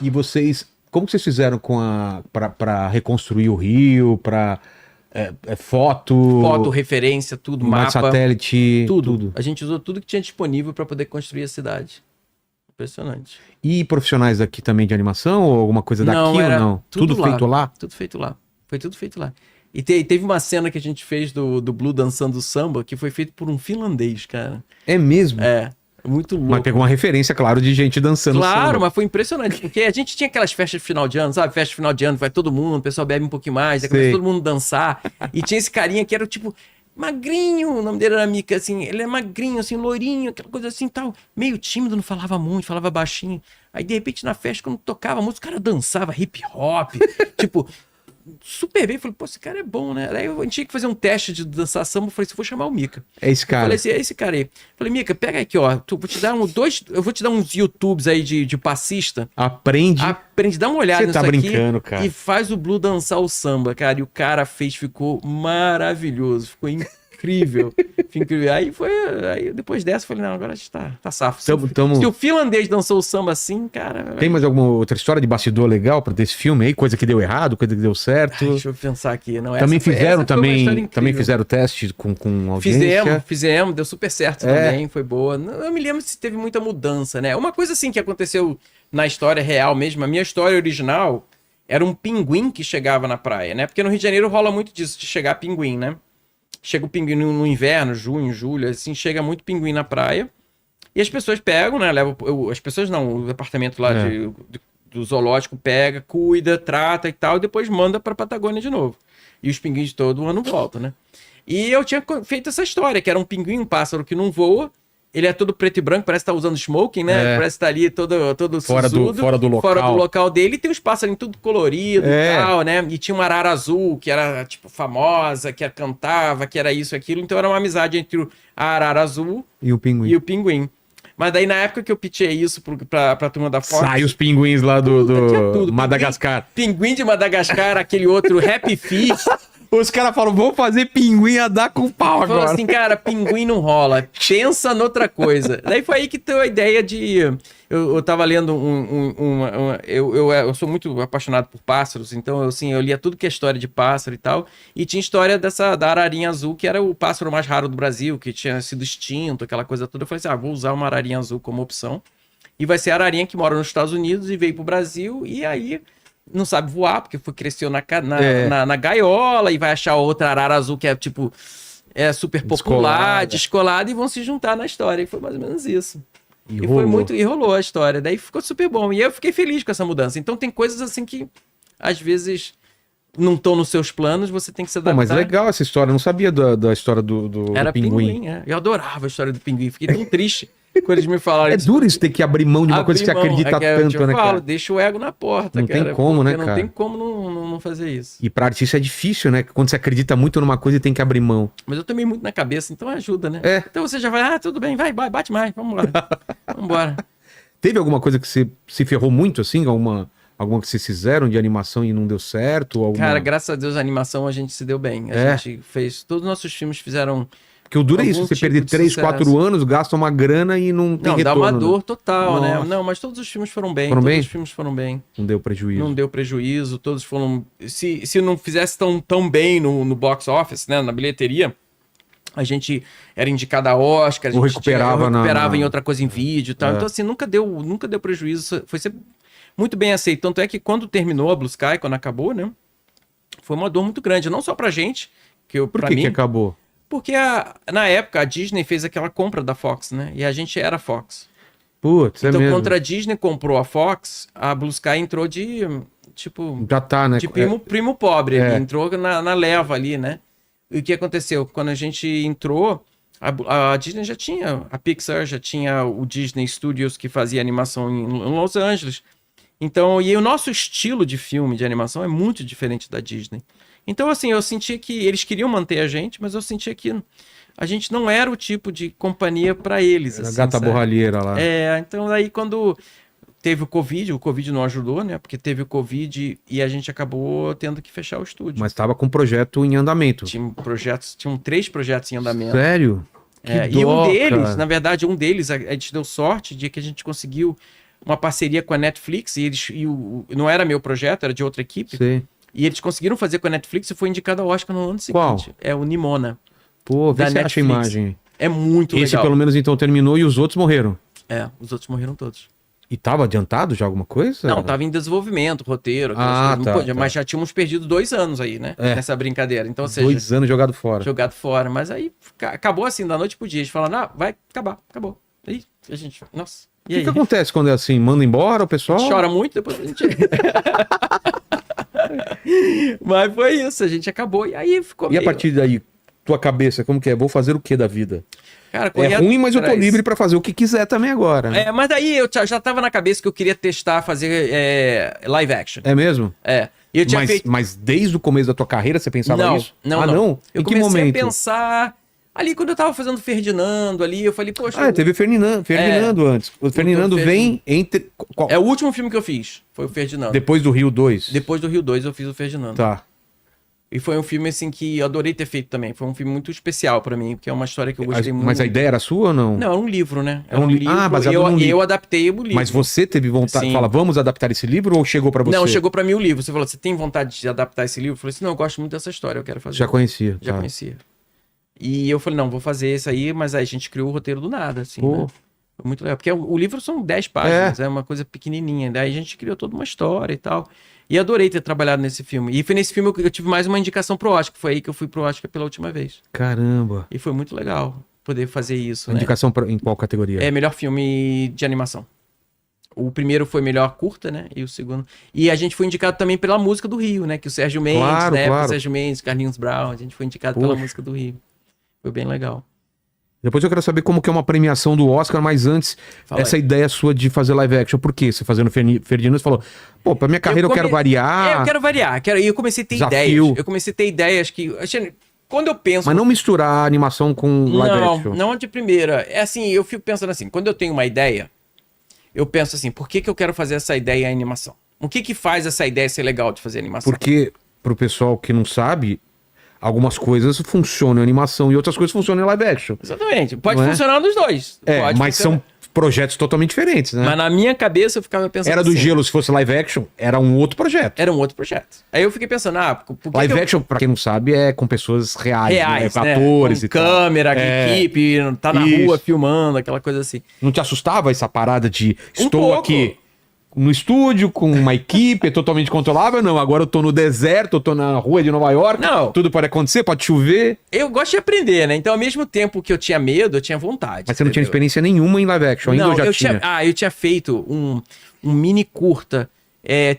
E vocês, como que vocês fizeram para reconstruir o Rio, para Foto, referência, tudo, imagem mapa, satélite, tudo. A gente usou tudo que tinha disponível para poder construir a cidade. Impressionante. E profissionais aqui também de animação ou alguma coisa daqui ou não? Tudo feito lá? Tudo feito lá. Foi tudo feito lá. E teve uma cena que a gente fez do Blue dançando samba que foi feito por um finlandês, cara. É mesmo? É. Muito louco. Mas pegou uma referência, claro, de gente dançando Claro, samba. mas foi impressionante, porque a gente tinha aquelas festas de final de ano, sabe? Festa de final de ano, vai todo mundo, o pessoal bebe um pouquinho mais, aí começa todo mundo dançar. E tinha esse carinha que era tipo magrinho, o nome dele era Mika, assim, ele é magrinho, assim, loirinho, aquela coisa assim tal, meio tímido, não falava muito, falava baixinho. Aí de repente na festa, quando tocava a música, o cara dançava hip hop, tipo, super bem. Eu falei, pô, esse cara é bom, né? Aí eu tinha que fazer um teste de dançar samba. Eu falei assim, vou chamar o Mika. É esse cara. Eu falei assim, é esse cara aí. Eu falei, Mika, pega aqui, ó. Eu vou te dar uns YouTubes aí de passista. Aprende, dá uma olhada Você tá nisso aqui brincando, cara. E faz o Blue dançar o samba, cara. E o cara fez, ficou maravilhoso. Ficou incrível. Aí depois dessa, eu falei, não, agora a gente tá safo. Se o finlandês dançou o samba assim, cara... Tem mais alguma outra história de bastidor legal pra desse filme aí? Coisa que deu errado, coisa que deu certo? Deixa eu pensar aqui. Não, também fizeram teste com audiência? Fizemos, deu super certo também, foi boa. Eu me lembro se teve muita mudança, né? Uma coisa assim que aconteceu na história real mesmo, a minha história original era um pinguim que chegava na praia, né? Porque no Rio de Janeiro rola muito disso, de chegar pinguim, né? Chega o pinguim no inverno, junho, julho, assim, chega muito pinguim na praia. E as pessoas pegam, né? As pessoas não, o departamento lá do zoológico pega, cuida, trata e tal, e depois manda pra Patagônia de novo. E os pinguins todo ano voltam, né? E eu tinha feito essa história, que era um pinguim, um pássaro que não voa. Ele é todo preto e branco, parece que tá usando smoking, né? Parece que tá ali todo fora do local dele. E tem uns passarinhos tudo colorido e tal, né? E tinha uma arara azul, que era, tipo, famosa, que cantava, que era isso, aquilo. Então era uma amizade entre a arara azul e o pinguim. Mas daí, na época que eu pitchei isso pra turma da Fox... Sai os pinguins lá do Madagascar. Pinguim de Madagascar, aquele outro Happy Feet... Os caras falam, vou fazer pinguim a dar com pau agora. Falou assim, cara, pinguim não rola. Pensa noutra coisa. Daí foi aí que deu a ideia de... Eu tava lendo eu sou muito apaixonado por pássaros, então eu lia tudo que é história de pássaro e tal. E tinha história da ararinha azul, que era o pássaro mais raro do Brasil, que tinha sido extinto, aquela coisa toda. Eu falei assim, vou usar uma ararinha azul como opção. E vai ser a ararinha que mora nos Estados Unidos e veio pro Brasil. E aí... não sabe voar, porque cresceu na gaiola e vai achar outra arara azul que é tipo super popular, descolada, e vão se juntar na história. E foi mais ou menos isso. E rolou a história. Daí ficou super bom. E eu fiquei feliz com essa mudança. Então tem coisas assim que às vezes não estão nos seus planos, você tem que se adaptar. Mas legal essa história, eu não sabia da história do pinguim. Eu adorava a história do pinguim, fiquei tão triste quando eles me falaram. É duro isso ter que abrir mão de uma coisa que você acredita tanto, né, cara? Deixa o ego na porta, não tem como, né, cara? Não tem como não fazer isso. E pra artista é difícil, né? Quando você acredita muito numa coisa e tem que abrir mão. Mas eu tomei muito na cabeça, então ajuda, né? Então você já vai, tudo bem, vai, bate mais, vamos lá. Vambora. Teve alguma coisa que você se ferrou muito, assim? Alguma que vocês fizeram de animação e não deu certo? Cara, graças a Deus a animação a gente se deu bem. A gente fez... Todos os nossos filmes fizeram... Porque o duro é isso, você perder 3, 4 anos, gasta uma grana e não tem retorno. Dá uma dor total, né? Não, mas todos os filmes foram bem. Os filmes foram bem. Não deu prejuízo. Não deu prejuízo, todos foram... Se não fizesse tão bem no box office, né? Na bilheteria, a gente era indicado a Oscar, a gente recuperava em outra coisa em vídeo e tal. Então, assim, nunca deu prejuízo. Foi sempre muito bem aceito. Tanto é que quando terminou a Blue Sky, quando acabou, né? Foi uma dor muito grande. Não só pra gente, Por que acabou? Porque na época a Disney fez aquela compra da Fox, né? E a gente era Fox. Putz, então, contra a Disney comprou a Fox, a Blue Sky entrou de, tipo... já tá, né? De primo pobre. Entrou na leva ali, né? E o que aconteceu? Quando a gente entrou, a Disney já tinha... A Pixar já tinha o Disney Studios, que fazia animação em Los Angeles. Então, e o nosso estilo de filme, de animação, é muito diferente da Disney. Então, assim, eu sentia que eles queriam manter a gente, mas eu sentia que a gente não era o tipo de companhia para eles. Era assim, gata borralheira lá. Então aí quando teve o Covid não ajudou, né? Porque teve o Covid e a gente acabou tendo que fechar o estúdio. Mas estava com um projeto em andamento. Tinham 3 projetos em andamento. Sério? E um deles, na verdade, a gente deu sorte de que a gente conseguiu uma parceria com a Netflix, não era meu projeto, era de outra equipe. Sim. E eles conseguiram fazer com a Netflix e foi indicado ao Oscar no ano seguinte. Qual? É o Nimona. Pô, vê da se acha a Netflix. imagem. É muito Esse legal. pelo menos então terminou e os outros morreram. Os outros morreram todos. E tava adiantado já alguma coisa? Não, tava em desenvolvimento, roteiro, aquelas coisas. Não podia, mas já tínhamos perdido 2 anos aí, né? Nessa brincadeira. Então, ou seja, 2 anos jogado fora. jogado fora. Mas aí acabou assim, da noite pro dia. Eles falaram, vai acabar, acabou. Aí a gente, nossa. E O aí? que acontece quando é assim? Manda embora o pessoal? Chora muito, depois a gente. Mas foi isso, a gente acabou. E aí ficou E a partir daí, tua cabeça, como que é? Vou fazer o que da vida? Cara, É ruim, mas eu tô livre pra fazer o que quiser também agora. Né? Mas daí eu já tava na cabeça que eu queria testar fazer live action. É mesmo? E eu tinha feito. Mas desde o começo da tua carreira você pensava nisso? Não. Em Eu que comecei momento? a pensar. Ali quando eu tava fazendo o Ferdinando ali, eu falei, poxa. Teve o Ferdinando antes. O Ferdinando vem entre. É o último filme que eu fiz. Foi o Ferdinando. Depois do Rio 2. Depois do Rio 2 eu fiz o Ferdinando. Tá. E foi um filme, assim, que eu adorei ter feito também. Foi um filme muito especial pra mim, porque é uma história que eu gostei muito. Mas a ideia era sua ou não? Não, era um livro, né? É um livro. Baseado num livro. E eu adaptei o livro. Mas você teve vontade? Sim. Fala, vamos adaptar esse livro ou chegou pra você? Não, chegou pra mim o livro. Você falou, você tem vontade de adaptar esse livro? Eu falei assim, não, eu gosto muito dessa história, eu quero fazer. Já conhecia. Já conhecia. E eu falei, não, vou fazer isso aí, mas aí a gente criou o roteiro do nada, assim, né? Foi muito legal. Porque o livro são 10 páginas, é uma coisa pequenininha. Daí a gente criou toda uma história e tal. E adorei ter trabalhado nesse filme. E foi nesse filme que eu tive mais uma indicação pro Oscar. Foi aí que eu fui pro Oscar pela última vez. Caramba. E foi muito legal poder fazer isso, né? Indicação em qual categoria? É melhor filme de animação. O primeiro foi melhor curta, né? E o segundo... E a gente foi indicado também pela música do Rio, né? Que o Sérgio Mendes, o Sérgio Mendes, Carlinhos Brown, a gente foi indicado pela música do Rio. Foi bem legal. Depois eu quero saber como que é uma premiação do Oscar, mas antes, essa ideia sua de fazer live action. Por quê? Você fazendo Ferdinando, você falou, pô, pra minha carreira eu quero variar. Eu quero variar. E eu comecei a ter ideias. Eu comecei a ter ideias que... Quando eu penso... Mas não misturar animação com live action. Não de primeira. É assim, eu fico pensando assim, quando eu tenho uma ideia, eu penso assim, por que eu quero fazer essa ideia em animação? O que faz essa ideia ser legal de fazer animação? Porque, pro pessoal que não sabe... Algumas coisas funcionam em animação e outras coisas funcionam em live action. Exatamente. Pode funcionar nos dois. Mas são projetos totalmente diferentes, né? Mas na minha cabeça eu ficava pensando Era do Gelo, se fosse live action, era um outro projeto. Era um outro projeto. Aí eu fiquei pensando, live action, pra quem não sabe, é com pessoas reais, né? Atores com e tal. Câmera, equipe, tá na rua filmando, aquela coisa assim. Não te assustava essa parada de estou aqui no estúdio com uma equipe totalmente controlável? Não, agora eu tô no deserto, eu tô na rua de Nova York, tudo pode acontecer, pode chover. Eu gosto de aprender, né? Então, ao mesmo tempo que eu tinha medo, eu tinha vontade. Mas você não tinha experiência nenhuma em live action, ainda eu já tinha? Eu tinha feito um mini curta.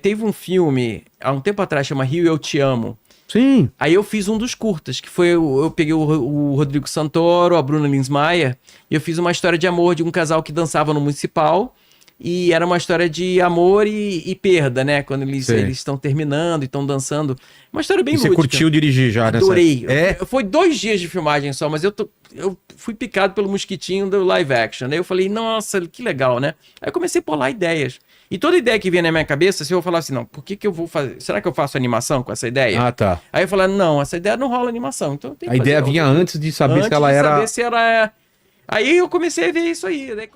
Teve um filme, há um tempo atrás, chama Rio Eu Te Amo. Sim. Aí eu fiz um dos curtas, que foi, eu peguei o Rodrigo Santoro, a Bruna Linsmeyer, e eu fiz uma história de amor de um casal que dançava no Municipal. E era uma história de amor e perda, né? Quando eles estão terminando e estão dançando. Uma história bem lúdica. Você curtiu dirigir já, né? Adorei. Foi 2 dias de filmagem só, mas eu fui picado pelo mosquitinho do live action. Aí eu falei, nossa, que legal, né? Aí eu comecei a pular ideias. E toda ideia que vinha na minha cabeça, se eu falar assim, não, por que eu vou fazer? Será que eu faço animação com essa ideia? Ah, tá. Aí eu falei, não, essa ideia não rola animação. Então eu tenho que a ideia vinha antes de saber se ela era... Aí eu comecei a ver isso aí. Daí...